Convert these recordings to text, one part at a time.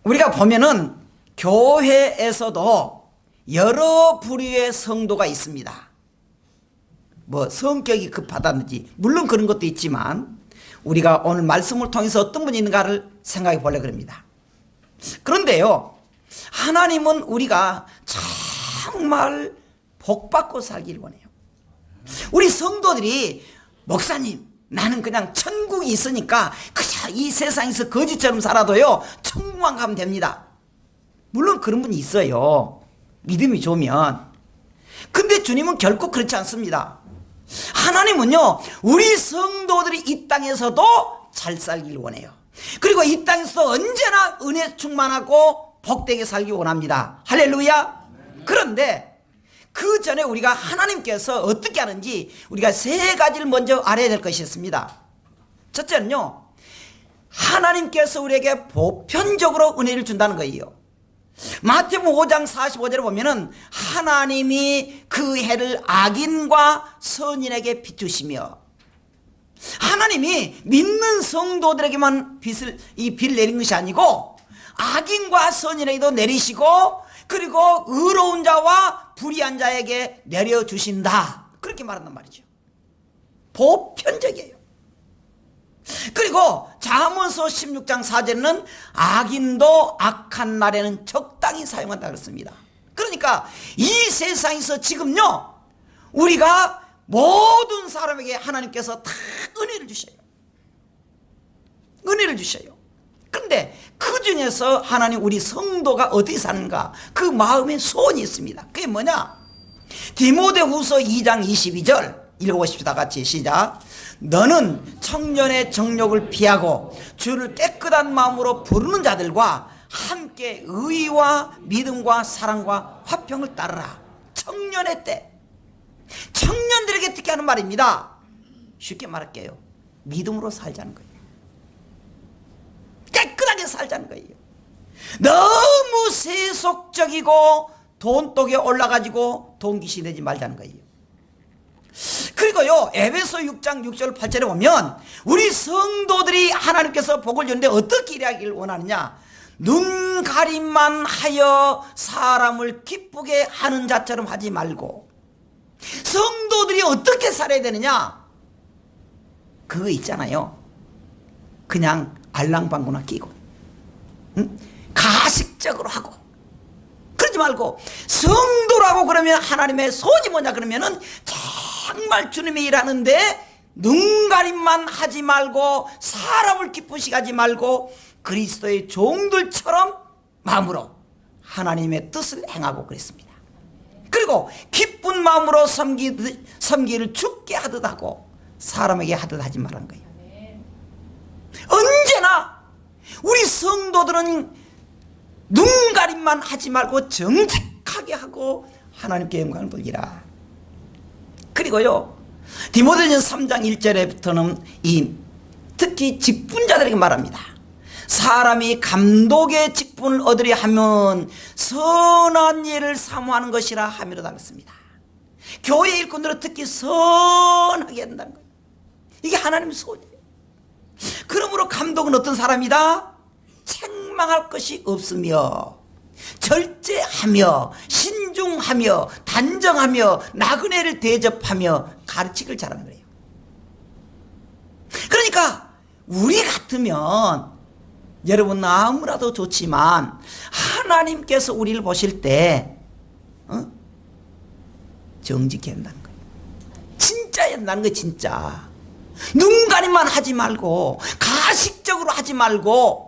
우리가 보면은 교회에서도 여러 부류의 성도가 있습니다. 뭐 성격이 급하다든지 물론 그런 것도 있지만 우리가 오늘 말씀을 통해서 어떤 분이 있는가를 생각해 보려고 합니다. 그런데요, 하나님은 우리가 정말 복받고 살기를 원해요. 우리 성도들이 목사님, 나는 그냥 천국이 있으니까 그저 이 세상에서 거지처럼 살아도요 천국만 가면 됩니다. 물론 그런 분이 있어요, 믿음이 좋으면. 근데 주님은 결코 그렇지 않습니다. 하나님은요, 우리 성도들이 이 땅에서도 잘 살기를 원해요. 그리고 이 땅에서도 언제나 은혜 충만하고 복되게 살기 원합니다. 할렐루야. 그런데 그 전에 우리가 하나님께서 어떻게 하는지 우리가 세 가지를 먼저 알아야 될 것이 있습니다. 첫째는요, 하나님께서 우리에게 보편적으로 은혜를 준다는 거예요. 마태복음 5장 45절에 보면은 하나님이 그 해를 악인과 선인에게 비추시며, 하나님이 믿는 성도들에게만 비를 내린 것이 아니고 악인과 선인에게도 내리시고, 그리고 의로운 자와 불의한 자에게 내려주신다, 그렇게 말한단 말이죠. 보편적이에요. 그리고 잠언서 16장 4절에는 악인도 악한 날에는 적당히 사용한다 그랬습니다. 그러니까 이 세상에서 지금요, 우리가 모든 사람에게 하나님께서 다 은혜를 주셔요. 은혜를 주셔요. 그런데 그 중에서 하나님 우리 성도가 어떻게 사는가, 그 마음에 소원이 있습니다. 그게 뭐냐? 디모데후서 2장 22절 읽어보십시다. 같이 시작. 너는 청년의 정욕을 피하고 주를 깨끗한 마음으로 부르는 자들과 함께 의와 믿음과 사랑과 화평을 따르라. 청년의 때, 청년들에게 특히 하는 말입니다. 쉽게 말할게요, 믿음으로 살자는 거예요. 깨끗하게 살자는 거예요. 너무 세속적이고 돈독에 올라가지고 돈귀신 되지 말자는 거예요. 그리고요, 에베소 6장 6절 8절에 보면 우리 성도들이 하나님께서 복을 주는데 어떻게 일하기를 원하느냐? 눈 가림만 하여 사람을 기쁘게 하는 자처럼 하지 말고. 성도들이 어떻게 살아야 되느냐? 그거 있잖아요, 그냥 알랑방구나 끼고, 응? 가식적으로 하고 그러지 말고, 성도라고 그러면 하나님의 소원이 뭐냐 그러면은 정말 주님이 일하는데 눈가림만 하지 말고 사람을 기쁘시게 하지 말고 그리스도의 종들처럼 마음으로 하나님의 뜻을 행하고 그랬습니다. 그리고 기쁜 마음으로 섬기를 주께 하듯 하고 사람에게 하듯 하지 말라는 거예요. 언제나 우리 성도들은 눈가림만 하지 말고 정직하게 하고 하나님께 영광을 돌리라. 그리고요, 디모데전서 3장 1절에부터는 특히 직분자들에게 말합니다. 사람이 감독의 직분을 얻으려 하면 선한 일을 사모하는 것이라 하미로 달았습니다. 교회 일꾼들은 특히 선하게 한다는 거예요. 이게 하나님의 소원이에요. 그러므로 감독은 어떤 사람이다? 책망할 것이 없으며 절제하며 신중하며 단정하며 나그네를 대접하며 가르치기를 잘하는 거예요. 그러니까 우리 같으면 여러분 아무라도 좋지만 하나님께서 우리를 보실 때 정직해야 한다는 거예요. 진짜야 한다는 거예요. 진짜 눈가림만 하지 말고 가식적으로 하지 말고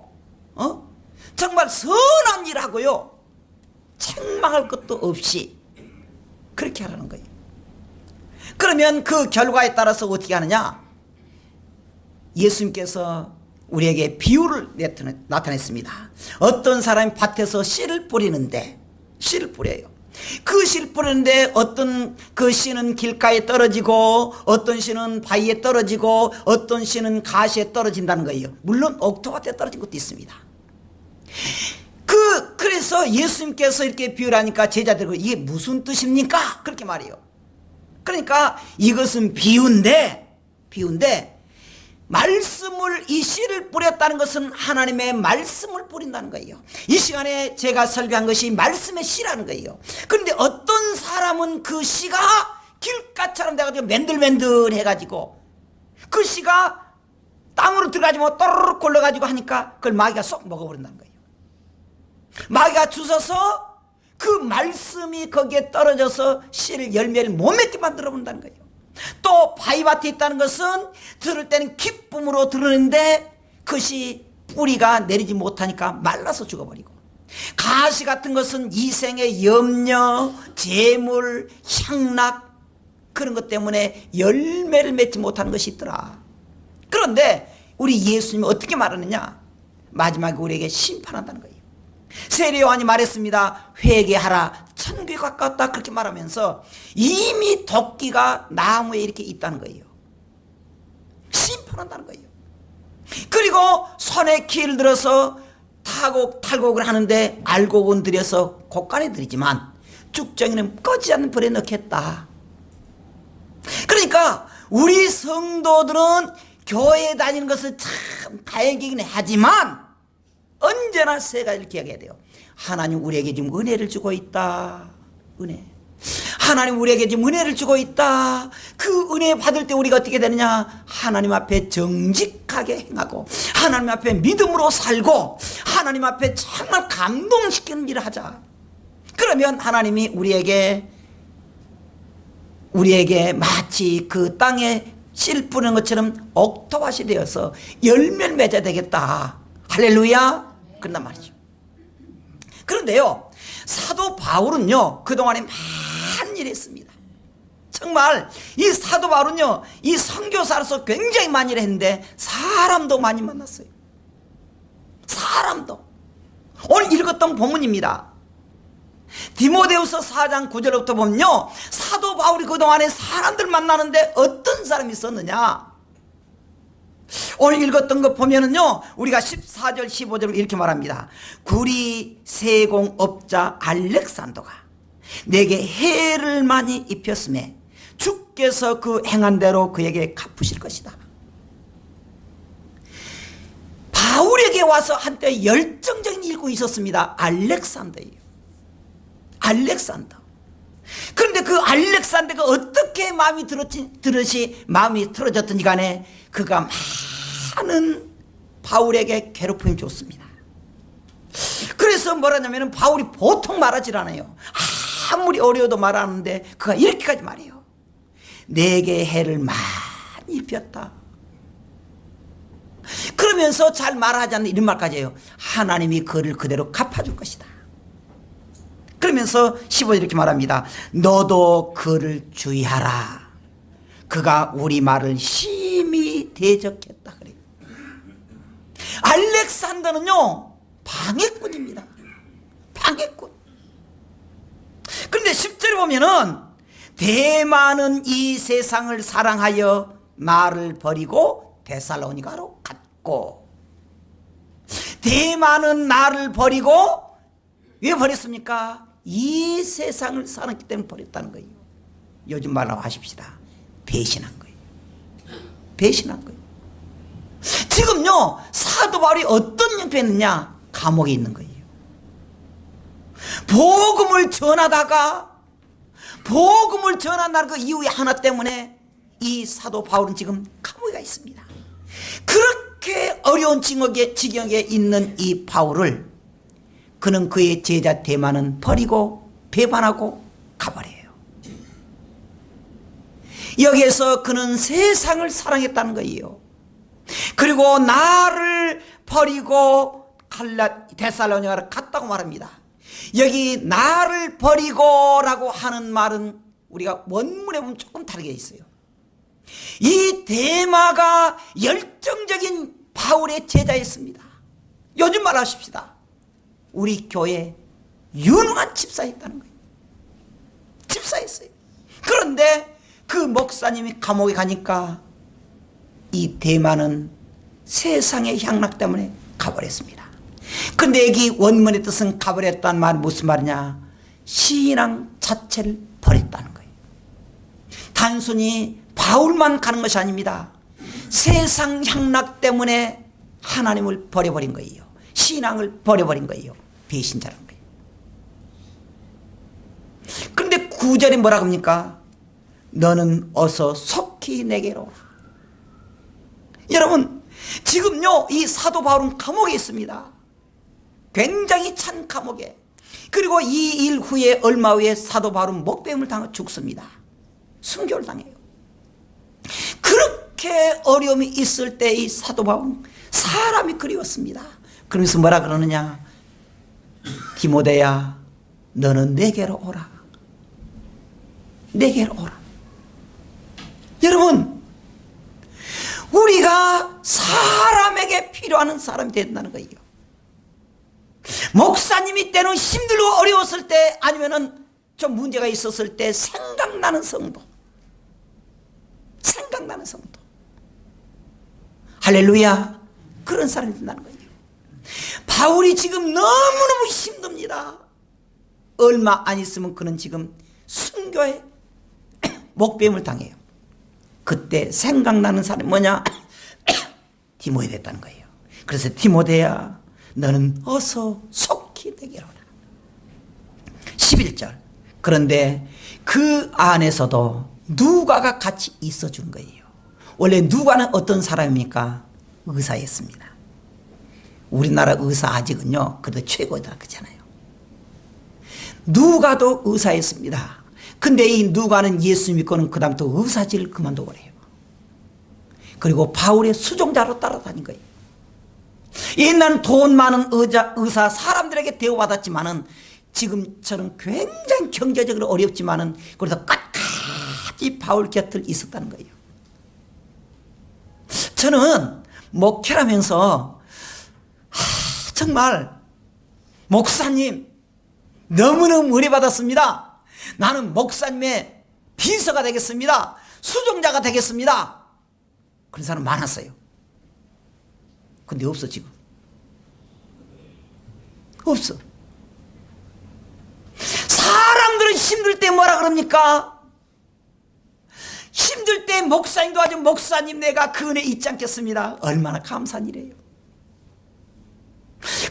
정말 선한 일 하고요, 책망할 것도 없이 그렇게 하라는 거예요. 그러면 그 결과에 따라서 어떻게 하느냐? 예수님께서 우리에게 비유를 나타냈습니다. 어떤 사람이 밭에서 씨를 뿌리는데, 씨를 뿌려요. 그 씨를 뿌리는데 어떤 그 씨는 길가에 떨어지고 어떤 씨는 바위에 떨어지고 어떤 씨는 가시에 떨어진다는 거예요. 물론 옥토밭에 떨어진 것도 있습니다. 그래서 예수님께서 이렇게 비유를 하니까 제자들이 이게 무슨 뜻입니까? 그렇게 말해요. 그러니까 이것은 비유인데 말씀을, 이 씨를 뿌렸다는 것은 하나님의 말씀을 뿌린다는 거예요. 이 시간에 제가 설교한 것이 말씀의 씨라는 거예요. 그런데 어떤 사람은 그 씨가 길가처럼 돼가지고 맨들맨들 해가지고 그 씨가 땅으로 들어가지 못 또르륵 굴러가지고 하니까 그걸 마귀가 쏙 먹어버린다는 거예요. 마귀가 주워서 그 말씀이 거기에 떨어져서 씨를, 열매를 못 맺게 만들어 본다는 거예요. 또 바위밭에 있다는 것은 들을 때는 기쁨으로 들으는데 그것이 뿌리가 내리지 못하니까 말라서 죽어버리고, 가시 같은 것은 이생의 염려, 재물, 향락, 그런 것 때문에 열매를 맺지 못하는 것이 있더라. 그런데 우리 예수님이 어떻게 말하느냐? 마지막에 우리에게 심판한다는 거예요. 세례 요한이 말했습니다. 회개하라, 천국에 가까웠다, 그렇게 말하면서 이미 도끼가 나무에 이렇게 있다는 거예요. 심판한다는 거예요. 그리고 손에 키를 들어서 탈곡을 하는데 알곡은 들여서 곡간에 들이지만 쭉정이는 꺼지지 않는 불에 넣겠다. 그러니까 우리 성도들은 교회에 다니는 것은 참 다행이긴 하지만 언제나 세 가지를 기억해야 돼요. 하나님 우리에게 지금 은혜를 주고 있다. 은혜. 하나님 우리에게 지금 은혜를 주고 있다. 그 은혜 받을 때 우리가 어떻게 되느냐? 하나님 앞에 정직하게 행하고 하나님 앞에 믿음으로 살고 하나님 앞에 정말 감동시키는 일을 하자. 그러면 하나님이 우리에게 마치 그 땅에 씨 뿌리는 것처럼 옥토밭이 되어서 열매를 맺어야 되겠다. 할렐루야. 그런단 말이죠. 그런데요, 사도 바울은요 그동안에 많은 일을 했습니다. 정말 이 사도 바울은요 이 선교사로서 굉장히 많은 일을 했는데 사람도 많이 만났어요. 사람도. 오늘 읽었던 본문입니다. 디모데후서 4장 9절부터 보면요, 사도 바울이 그동안에 사람들 만나는데 어떤 사람이 있었느냐? 오늘 읽었던 거 보면은요, 우리가 14절 15절을 이렇게 말합니다. 구리 세공업자 알렉산더가 내게 해를 많이 입혔음에 주께서 그 행한 대로 그에게 갚으실 것이다. 바울에게 와서 한때 열정적인 일꾼이 있었습니다. 알렉산더예요. 알렉산더. 그런데 그 알렉산더가 어떻게 마음이 틀어졌든지 간에 그가 많은 바울에게 괴롭힘을 줬습니다. 그래서 뭐라냐면 바울이 보통 말하질 않아요. 아무리 어려워도 말하는데 그가 이렇게까지 말해요. 내게 해를 많이 입혔다. 그러면서 잘 말하지 않는 이런 말까지 해요. 하나님이 그를 그대로 갚아줄 것이다. 그러면서 15절 이렇게 말합니다. 너도 그를 주의하라. 그가 우리 말을 심히 대적했다. 그래요. 알렉산더는요 방해꾼입니다. 방해꾼. 그런데 10절에 보면은 대만은 이 세상을 사랑하여 말을 버리고 데살로니가로 갔고, 대만은 나를 버리고 왜 버렸습니까? 이 세상을 사랑했기 때문에 버렸다는 거예요. 요즘 말로 하십시다. 배신한 거예요. 배신한 거예요. 지금요 사도 바울이 어떤 형편에 있느냐? 감옥에 있는 거예요. 복음을 전하다가 복음을 전한다는 그 이유의 하나 때문에 이 사도 바울은 지금 감옥에 가 있습니다. 그렇게 어려운 지경에 있는 이 바울을 그는 그의 제자 대만은 버리고 배반하고 가버려요. 여기에서 그는 세상을 사랑했다는 거예요. 그리고 나를 버리고 데살로니가를 갔다고 말합니다. 여기 나를 버리고 라고 하는 말은 우리가 원문에 보면 조금 다르게 있어요. 이 데마가 열정적인 바울의 제자였습니다. 요즘 말하십시다. 우리 교회 유능한 집사였다는 거예요. 집사였어요. 그런데 그 목사님이 감옥에 가니까 이 대만은 세상의 향락 때문에 가버렸습니다. 근데 여기 원문의 뜻은 가버렸다는 말은 무슨 말이냐? 신앙 자체를 버렸다는 거예요. 단순히 바울만 가는 것이 아닙니다. 세상 향락 때문에 하나님을 버려버린 거예요. 신앙을 버려버린 거예요. 배신자라는 거예요. 그런데 9절에 뭐라고 합니까? 너는 어서 속히 내게로 오라. 여러분, 지금요 이 사도 바울은 감옥에 있습니다. 굉장히 찬 감옥에. 그리고 이 일 후에 얼마 후에 사도 바울은 목배임을 당해 죽습니다. 순교를 당해요. 그렇게 어려움이 있을 때 이 사도 바울은 사람이 그리웠습니다. 그러면서 뭐라 그러느냐? 디모데야, 너는 내게로 오라. 내게로 오라. 여러분, 우리가 사람에게 필요한 사람이 된다는 거예요. 목사님이 때는 힘들고 어려웠을 때, 아니면은 좀 문제가 있었을 때 생각나는 성도. 생각나는 성도. 할렐루야. 그런 사람이 된다는 거예요. 바울이 지금 너무너무 힘듭니다. 얼마 안 있으면 그는 지금 순교에 목배임을 당해요. 그때 생각나는 사람이 뭐냐? 디모데 됐다는 거예요. 그래서 디모데야, 너는 어서 속히 내게로 오라. 11절. 그런데 그 안에서도 누가가 같이 있어준 거예요. 원래 누가는 어떤 사람입니까? 의사였습니다. 우리나라 의사 아직은요 그래도 최고다 그렇잖아요. 누가도 의사였습니다. 근데 이 누가는 예수 믿고는 그 다음부터 의사직을 그만두고 그래요. 그리고 바울의 수종자로 따라다닌 거예요. 옛날은 돈 많은 의사 사람들에게 대우받았지만은 지금처럼 굉장히 경제적으로 어렵지만은 그래서 끝까지 바울 곁을 있었다는 거예요. 저는 목회하면서 정말 목사님 너무너무 은혜 받았습니다. 나는 목사님의 비서가 되겠습니다. 수종자가 되겠습니다. 그런 사람 많았어요. 근데 없어 지금. 없어. 사람들은 힘들 때 뭐라 그럽니까? 힘들 때 목사님도 아주 목사님 내가 그 은혜 잊지 않겠습니다. 얼마나 감사한 일이에요.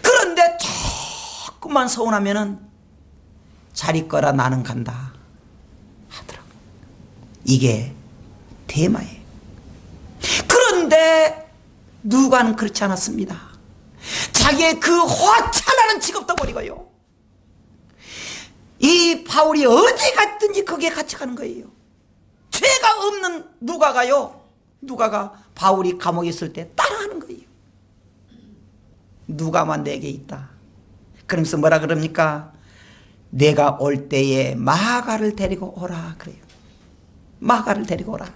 그런데 조금만 서운하면은 자리 거라 나는 간다 하더라고. 이게 대마예요. 그런데 누가는 그렇지 않았습니다. 자기의 그 화창하는 직업도 버리고요. 이 바울이 어디 갔든지 거기에 같이 가는 거예요. 죄가 없는 누가가요. 누가가 바울이 감옥에 있을 때 따라하는 거예요. 누가만 내게 있다. 그러면서 뭐라 그럽니까? 내가 올 때에 마가를 데리고 오라 그래요. 마가를 데리고 오라.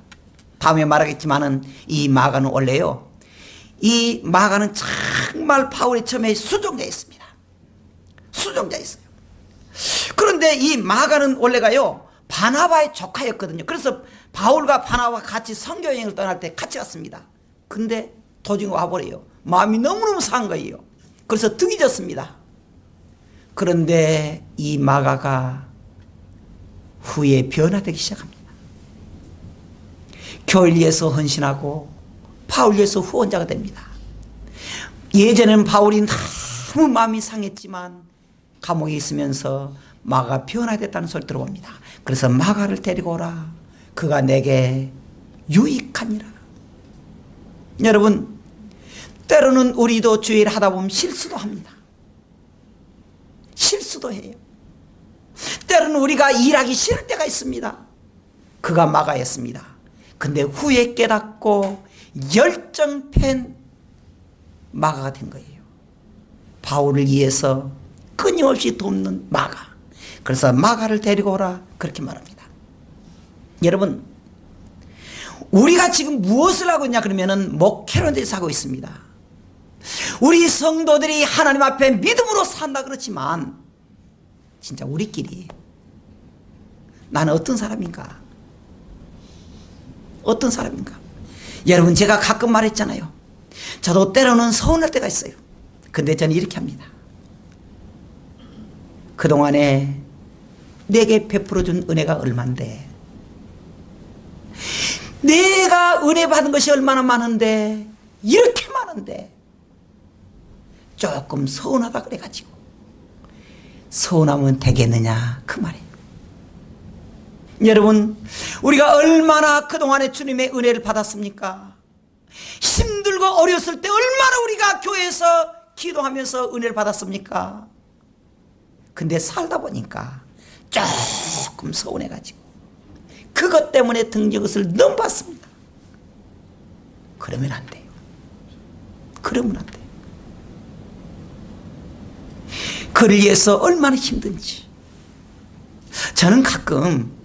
다음에 말하겠지만은 이 마가는 원래요. 이 마가는 정말 바울이 처음에 수종자였습니다. 수종자였어요. 그런데 이 마가는 원래가요 바나바의 조카였거든요. 그래서 바울과 바나바가 같이 선교여행을 떠날 때 같이 갔습니다. 근데 도중에 와버려요. 마음이 너무너무 상한 거예요. 그래서 등이 졌습니다. 그런데 이 마가가 후에 변화되기 시작합니다. 교회를 위해서 헌신하고 바울 위해서 후원자가 됩니다. 예전에는 바울이 너무 마음이 상했지만 감옥에 있으면서 마가가 변화됐다는 소리 들어봅니다. 그래서 마가를 데리고 오라. 그가 내게 유익하니라. 여러분, 때로는 우리도 주일 하다 보면 실수도 합니다. 실수도 해요. 때로는 우리가 일하기 싫을 때가 있습니다. 그가 마가였습니다. 근데 후에 깨닫고 열정팬 마가가 된 거예요. 바울을 위해서 끊임없이 돕는 마가. 그래서 마가를 데리고 오라 그렇게 말합니다. 여러분, 우리가 지금 무엇을 하고 있냐 그러면은 목회로 대해서 하고 있습니다. 우리 성도들이 하나님 앞에 믿음으로 산다 그렇지만 진짜 우리끼리 나는 어떤 사람인가? 어떤 사람인가? 여러분, 제가 가끔 말했잖아요. 저도 때로는 서운할 때가 있어요. 근데 저는 이렇게 합니다. 그동안에 내게 베풀어준 은혜가 얼만데 내가 은혜 받은 것이 얼마나 많은데, 이렇게 많은데 조금 서운하다 그래가지고 서운하면 되겠느냐 그 말이에요. 여러분, 우리가 얼마나 그동안에 주님의 은혜를 받았습니까? 힘들고 어렸을 때 얼마나 우리가 교회에서 기도하면서 은혜를 받았습니까? 근데 살다 보니까 조금 서운해가지고 그것 때문에 등져것을 넘봤습니다. 그러면 안 돼요. 그러면 안 돼요. 그를 위해서 얼마나 힘든지 저는 가끔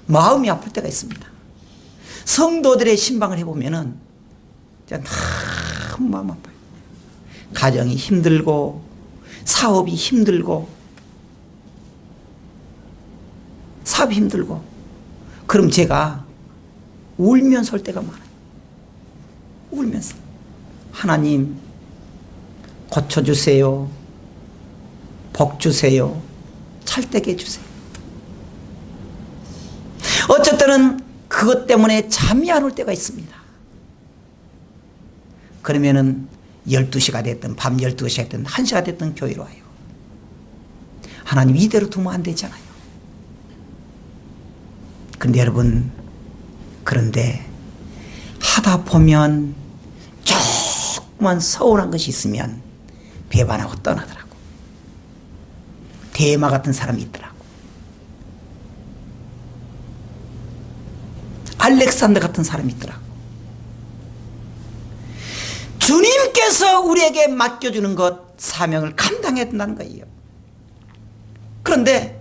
마음이 아플 때가 있습니다. 성도들의 신방을 해보면은 너무 마음 아파요. 가정이 힘들고 사업이 힘들고 사업이 힘들고 그럼 제가 울면서 올 때가 많아요. 울면서 하나님 고쳐주세요. 복 주세요. 찰되게 해주세요. 어쩔 때는 그것 때문에 잠이 안 올 때가 있습니다. 그러면은 12시가 됐든 밤 12시가 됐든 1시가 됐든 교회로 와요. 하나님 이대로 두면 안 되잖아요. 그런데 여러분, 그런데 하다 보면 조금만 서운한 것이 있으면 배반하고 떠나더라고. 대마 같은 사람이 있더라고. 알렉산더 같은 사람이 있더라고. 주님께서 우리에게 맡겨주는 것, 사명을 감당해야 된다는 거예요. 그런데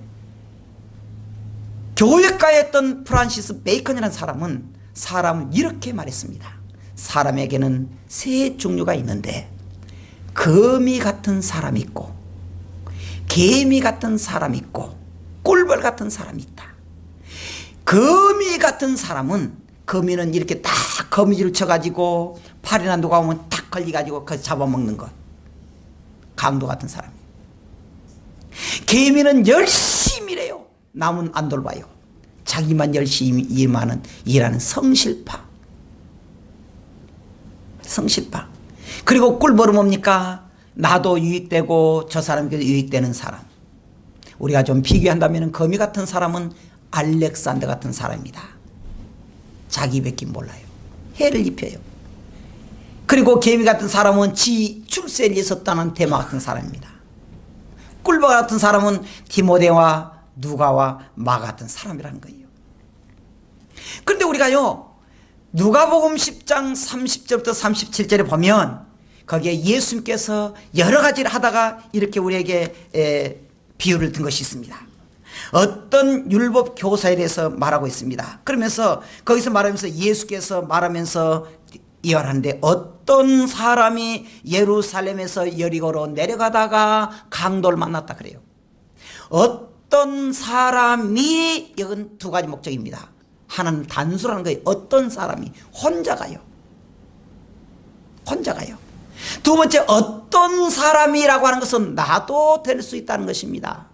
교회가였던 프란시스 베이컨이라는 사람은 사람을 이렇게 말했습니다. 사람에게는 세 종류가 있는데 거미 같은 사람이 있고 개미 같은 사람이 있고 꿀벌 같은 사람이 있다. 거미 같은 사람은, 거미는 이렇게 딱 거미줄을 쳐가지고 팔이나 누가 오면 딱 걸려가지고 그 잡아먹는 것. 강도 같은 사람이. 개미는 열심히 일해요. 남은 안 돌봐요. 자기만 열심히 일하는 성실파. 성실파. 그리고 꿀벌은 뭡니까? 나도 유익되고 저 사람에게도 유익되는 사람. 우리가 좀 비교한다면 거미 같은 사람은 알렉산더 같은 사람입니다. 자기밖에 몰라요. 해를 입혀요. 그리고 개미 같은 사람은 지 출세를 위해서 떠난 대마 같은 사람입니다. 꿀벌 같은 사람은 디모데와 누가와 마 같은 사람이라는 거예요. 그런데 우리가요, 누가복음 10장 30절부터 37절에 보면 거기에 예수님께서 여러 가지를 하다가 이렇게 우리에게 비유를 든 것이 있습니다. 어떤 율법 교사에 대해서 말하고 있습니다. 그러면서 거기서 말하면서 예수께서 말하면서 이어하는데, 어떤 사람이 예루살렘에서 여리고로 내려가다가 강도를 만났다 그래요. 어떤 사람이, 이건 두 가지 목적입니다. 하나는 단수라는 거예요. 어떤 사람이 혼자 가요. 혼자 가요. 두 번째, 어떤 사람이라고 하는 것은 나도 될 수 있다는 것입니다.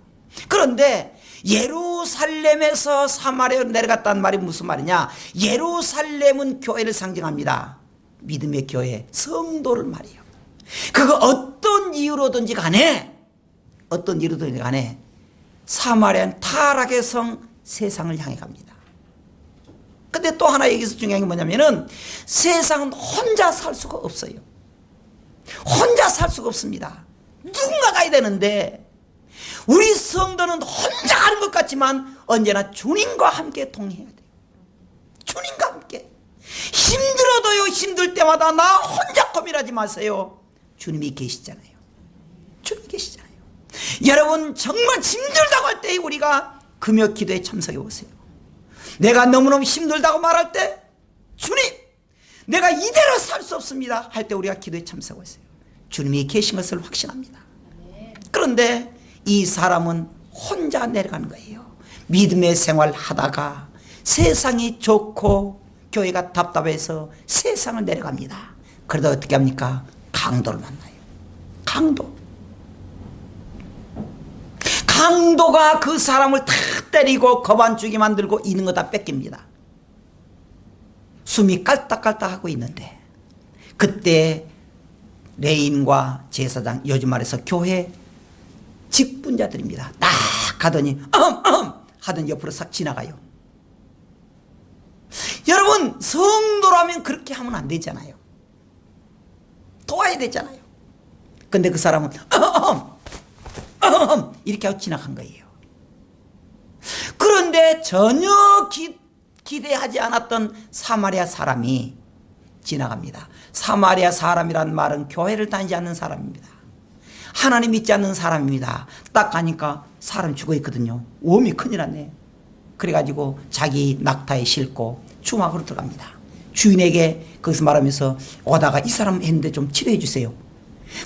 그런데 예루살렘에서 사마리아로 내려갔다는 말이 무슨 말이냐? 예루살렘은 교회를 상징합니다. 믿음의 교회, 성도를 말이에요. 그거 어떤 이유로든지 간에 사마리아는 타락의 성, 세상을 향해 갑니다. 근데 또 하나 여기서 중요한 게 뭐냐면은 세상은 혼자 살 수가 없어요. 혼자 살 수가 없습니다. 누군가 가야 되는데, 우리 성도는 혼자 가는 것 같지만 언제나 주님과 함께 동행해야 돼요. 주님과 함께. 힘들어도요, 힘들 때마다 나 혼자 고민하지 마세요. 주님이 계시잖아요. 주님이 계시잖아요. 여러분, 정말 힘들다고 할 때 우리가 금요 기도에 참석해 보세요. 내가 너무너무 힘들다고 말할 때, 주님, 내가 이대로 살 수 없습니다 할 때 우리가 기도에 참석해 보세요. 주님이 계신 것을 확신합니다. 그런데 이 사람은 혼자 내려가는 거예요. 믿음의 생활 하다가 세상이 좋고 교회가 답답해서 세상을 내려갑니다. 그러다 어떻게 합니까? 강도를 만나요. 강도가 그 사람을 다 때리고 거반주기 만들고 있는 거 다 뺏깁니다. 숨이 깔딱깔딱 하고 있는데 그때 레인과 제사장, 요즘 말해서 교회 직분자들입니다. 딱 가더니 하더니 옆으로 싹 지나가요. 여러분, 성도라면 그렇게 하면 안 되잖아요. 도와야 되잖아요. 근데 그 사람은 이렇게 하고 지나간 거예요. 그런데 전혀 기대하지 않았던 사마리아 사람이 지나갑니다. 사마리아 사람이란 말은 교회를 다니지 않는 사람입니다. 하나님 믿지 않는 사람입니다. 딱 가니까 사람 죽어 있거든요. 웜이 큰일 났네. 그래가지고 자기 낙타에 싣고 주막으로 들어갑니다. 주인에게 거기서 말하면서 오다가 이 사람 했는데 좀 치료해 주세요.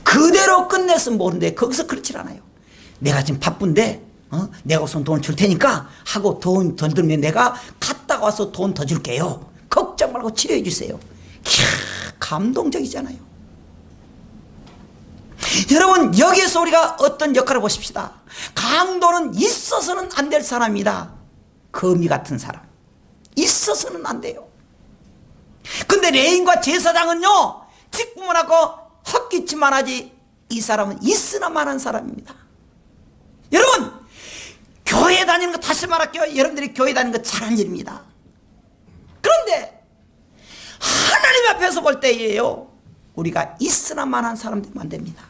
그대로 끝냈으면 모르는데 거기서 그렇지 않아요. 내가 지금 바쁜데 내가 우선 돈을 줄 테니까 하고 돈 더 들면 내가 갔다 와서 돈 더 줄게요. 걱정 말고 치료해 주세요. 이야, 감동적이잖아요. 여러분, 여기에서 우리가 어떤 역할을 보십시다. 강도는 있어서는 안 될 사람입니다. 거미 같은 사람. 있어서는 안 돼요. 근데 레인과 제사장은요, 직분하고 헛기침만 하지 이 사람은 있으나 마나한 사람입니다. 여러분, 교회 다니는 거 다시 말할게요. 여러분들이 교회 다니는 거 잘한 일입니다. 그런데 하나님 앞에서 볼 때에요, 우리가 있으나 마나한 사람 되면 안 됩니다.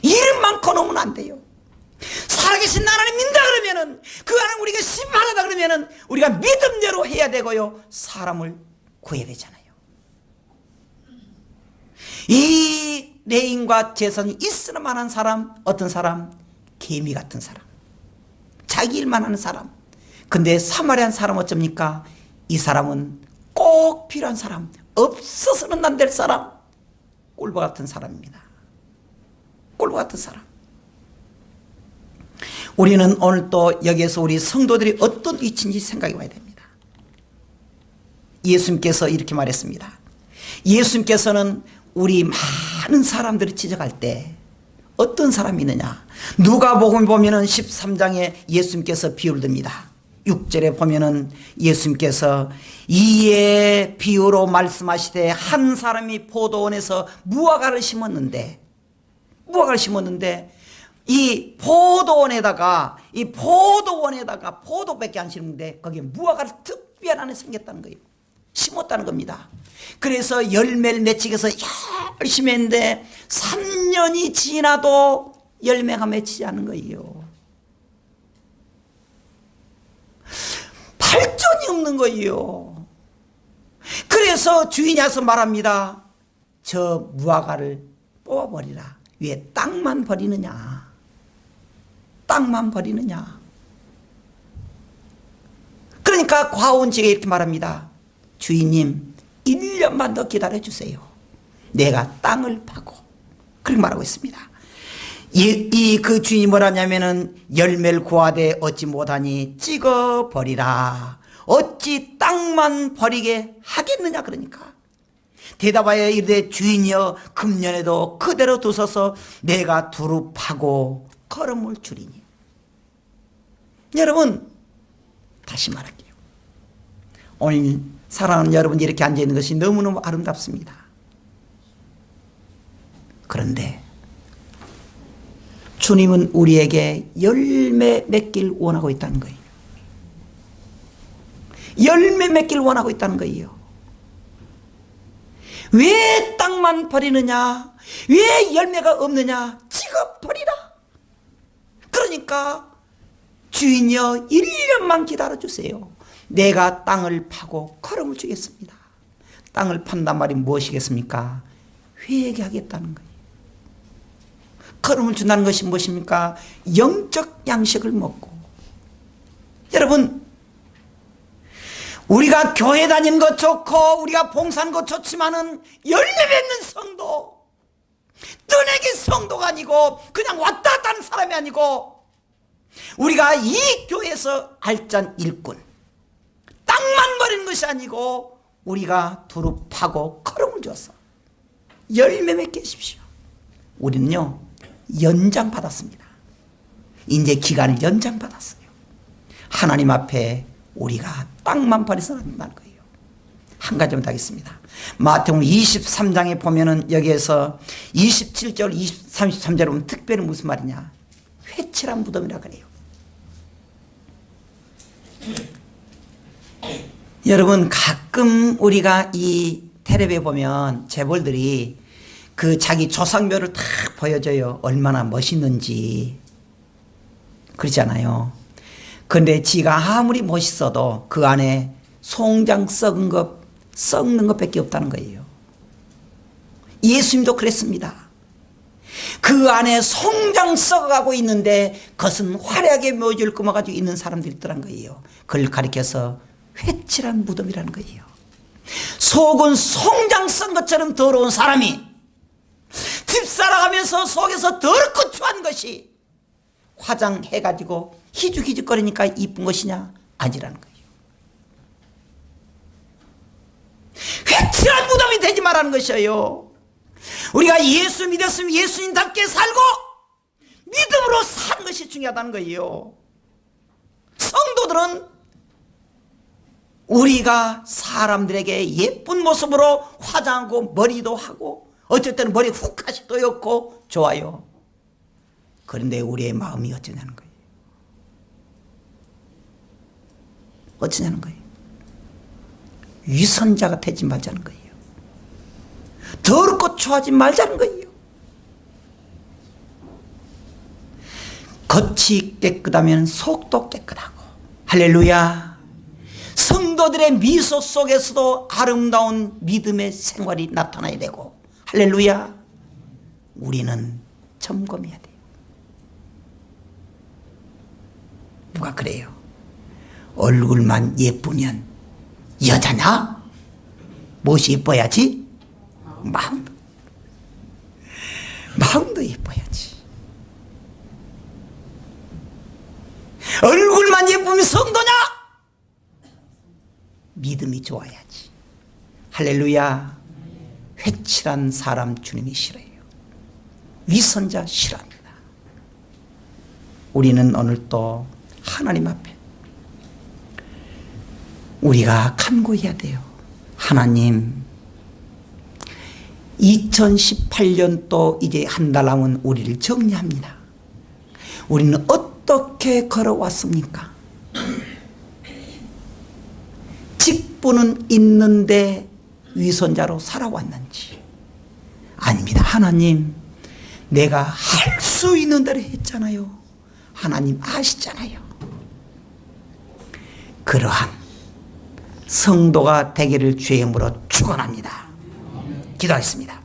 이름 많고 놓으면 안 돼요. 살아계신 하나님 믿는다 그러면은, 그 하나님 우리가 심판하다 그러면은 우리가 믿음대로 해야 되고요, 사람을 구해야 되잖아요. 이 레인과 제사장이 있으나 마나한 사람, 어떤 사람? 개미 같은 사람, 자기 일만 하는 사람. 근데 사마리아 사람 어쩝니까? 이 사람은 꼭 필요한 사람, 없어서는 안 될 사람, 꿀보 같은 사람입니다. 꿀보 같은 사람. 우리는 오늘 또 여기에서 우리 성도들이 어떤 위치인지 생각해 봐야 됩니다. 예수님께서 이렇게 말했습니다. 예수님께서는 우리 많은 사람들을 지적할 때 어떤 사람이 있느냐, 누가복음 보면은 13장에 예수님께서 비유를 듭니다. 6절에 보면은 예수님께서 이에 비유로 말씀하시되, 한 사람이 포도원에서 무화과를 심었는데 이 포도원에다가 포도밖에 안 심는데 거기에 무화과를 특별한 안에 생겼다는 거예요. 심었다는 겁니다. 그래서 열매를 맺히기 위해서 열심히 했는데 3년이 지나도 열매가 맺히지 않는 거예요. 발전이 없는 거예요. 그래서 주인이 와서 말합니다. 저 무화과를 뽑아버리라. 왜 땅만 버리느냐? 땅만 버리느냐? 그러니까 과원지가 이렇게 말합니다. 주인님, 1년만 더 기다려주세요. 내가 땅을 파고. 그렇게 말하고 있습니다. 그 주인이 뭐라냐면은, 열매를 구하되 얻지 못하니 찍어버리라. 어찌 땅만 버리게 하겠느냐? 그러니까 대답하여 이르되, 주인이여, 금년에도 그대로 두소서. 내가 두루 파고 걸음을 주리니. 여러분, 다시 말할게요. 오늘 사랑하는 여러분이 이렇게 앉아있는 것이 너무너무 아름답습니다. 그런데 주님은 우리에게 열매 맺길 원하고 있다는 거예요. 열매 맺길 원하고 있다는 거예요. 왜 땅만 버리느냐? 왜 열매가 없느냐? 찍어버리라. 그러니까 주인이여, 1년만 기다려주세요. 내가 땅을 파고 걸음을 주겠습니다. 땅을 판단 말이 무엇이겠습니까? 회개하겠다는 거예요. 걸음을 준다는 것이 무엇입니까? 영적 양식을 먹고. 여러분, 우리가 교회 다니는 것 좋고 우리가 봉사하는 것 좋지만은 열매 맺는 성도, 떠내기 성도가 아니고 그냥 왔다 갔다 하는 사람이 아니고, 우리가 이 교회에서 알짠 일꾼, 땅만 버리는 것이 아니고 우리가 두루 파고 걸음을 줘서 열매 맺게 하십시오. 우리는요, 연장받았습니다. 이제 기간을 연장받았어요. 하나님 앞에 우리가 땅만 버려서는 안 된다는 거예요. 한 가지만 더 하겠습니다. 마태복음 23장에 보면은 여기에서 27절, 33절에 보면 특별히 무슨 말이냐? 회칠한 무덤이라 그래요. 여러분, 가끔 우리가 이 텔레비에 보면 재벌들이 그 자기 조상묘를 딱 보여줘요. 얼마나 멋있는지. 그렇잖아요. 그런데 지가 아무리 멋있어도 그 안에 송장 썩는 것밖에 없다는 거예요. 예수님도 그랬습니다. 그 안에 송장 썩어가고 있는데 그것은 화려하게 묘지를 꾸며가지고 있는 사람들이 있더란 거예요. 그걸 가리켜서 회칠한 무덤이라는 거예요. 속은 송장 썩은 것처럼 더러운 사람이 집 살아가면서 속에서 더럽고 추한 것이 화장해가지고 희죽희죽거리니까 이쁜 것이냐? 아니라는 거예요. 회칠한 무덤이 되지 말라는 것이에요. 우리가 예수 믿었으면 예수님답게 살고 믿음으로 사는 것이 중요하다는 거예요. 성도들은 우리가 사람들에게 예쁜 모습으로 화장하고 머리도 하고 어쩔 때는 머리 훅하시도 였고 좋아요. 그런데 우리의 마음이 어쩌냐는 거예요. 어쩌냐는 거예요. 위선자가 되지 말자는 거예요. 더럽고 추하지 말자는 거예요. 겉이 깨끗하면 속도 깨끗하고. 할렐루야. 성도들의 미소 속에서도 아름다운 믿음의 생활이 나타나야 되고. 할렐루야. 우리는 점검해야 돼요. 누가 그래요? 얼굴만 예쁘면 여자냐? 무엇이 예뻐야지? 마음도 예뻐야지. 얼굴만 예쁘면 성도냐? 믿음이 좋아야지. 할렐루야. 회칠한 사람 주님이 싫어해요. 위선자 싫어합니다. 우리는 오늘 또 하나님 앞에 우리가 간구해야 돼요. 하나님, 2018년도 이제 한 달 남은 우리를 정리합니다. 우리는 어떻게 걸어왔습니까? 직분은 있는데 위선자로 살아왔는지. 아닙니다. 하나님, 내가 할 수 있는 대로 했잖아요. 하나님 아시잖아요. 그러한 성도가 되기를 주의 이름으로 축원합니다. 기도하겠습니다.